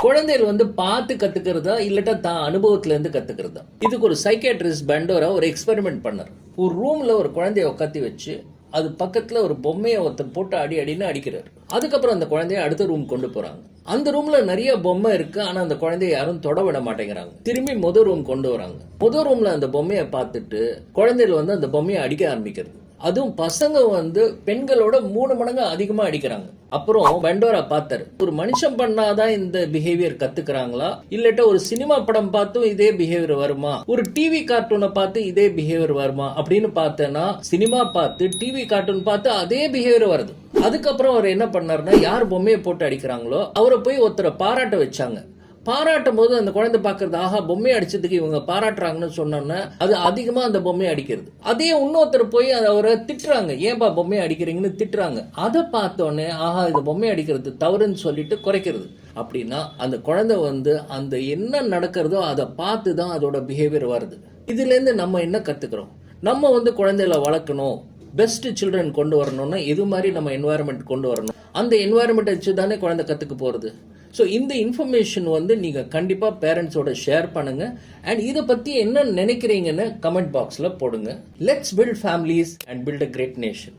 குழந்தைகள் வந்து பார்த்து கத்துக்கிறதா இல்லட்டா தான் அனுபவத்துல இருந்து கத்துக்கிறதா? இதுக்கு ஒரு சைக்கியாட்ரிஸ்ட் பெண்டோரா ஒரு எக்ஸ்பெரிமெண்ட் பண்ணார். ஒரு ரூம்ல ஒரு குழந்தைய உட்காத்தி வச்சு அது பக்கத்துல ஒரு பொம்மையை ஒருத்தர் போட்டு அடின்னு அடிக்கிறாரு. அதுக்கப்புறம் அந்த குழந்தைய அடுத்த ரூம் கொண்டு போறாங்க. அந்த ரூம்ல நிறைய பொம்மை இருக்கு, ஆனா அந்த குழந்தைய யாரும் தொட விட மாட்டேங்கிறாங்க. திரும்பி முதல் ரூம் கொண்டு வராங்க. முதல் ரூம்ல அந்த பொம்மையை பார்த்துட்டு குழந்தைகள் வந்து அந்த பொம்மையை அடிக்க ஆரம்பிக்கிறது. அதுவும் பசங்க வந்து பெண்களோட 3 மடங்கு அதிகமா அடிக்கிறாங்க. அப்புறம் பெண்டோரா பார்த்தாரு, ஒரு மனுஷன் பண்ணாதான் இந்த பிஹேவியர் கத்துக்கிறாங்களா இல்லட்ட ஒரு சினிமா படம் பார்த்தும் இதே பிஹேவியர் வருமா, ஒரு டிவி கார்ட்டூனை பார்த்து இதே பிஹேவியர் வருமா அப்படின்னு பார்த்தேன்னா சினிமா பார்த்து டிவி கார்ட்டூன் பார்த்து அதே பிஹேவியர் வருது. அதுக்கப்புறம் அவர் என்ன பண்ணாருன்னா, யார் பொம்மையை போட்டு அடிக்கிறாங்களோ அவரை போய் ஒருத்தரை பாராட்ட வச்சாங்க. பாராட்டும் போது அந்த குழந்தை பாக்குறது, ஆஹா பொம்மையை அடிச்சதுக்கு இவங்க பாராட்டுறாங்கன்னு சொன்னோன்னா அது அதிகமா அந்த பொம்மையை அடிக்கிறது. அதே இன்னொருத்தர் போய் அவரை திட்டுறாங்க, ஏன்பா பொம்மையை அடிக்கிறீங்கன்னு திட்டுறாங்க. அதை பார்த்தோன்னே ஆஹா இந்த பொம்மையை அடிக்கிறது தவறுன்னு சொல்லிட்டு குறைக்கிறது. அப்படின்னா அந்த குழந்தை வந்து அந்த என்ன நடக்கிறதோ அதை பார்த்து தான் அதோட பிஹேவியர் வருது. இதுல இருந்து நம்ம என்ன கத்துக்கிறோம்? நம்ம வந்து குழந்தைகளை வளர்க்கணும், பெஸ்ட் சில்ட்ரன் கொண்டு வரணும்னா எது மாதிரி நம்ம என்வாயர்மெண்ட் கொண்டு வரணும், அந்த என்வாயர்மெண்ட் வச்சு தானே குழந்தை கத்துக்க போறது. ஸோ இந்த இன்ஃபர்மேஷன் வந்து நீங்கள் கண்டிப்பாக பேரண்ட்ஸோட ஷேர் பண்ணுங்க. அண்ட் இதை பற்றி என்ன நினைக்கிறீங்கன்னு கமெண்ட் பாக்ஸில் போடுங்க. Let's build families and build a great nation.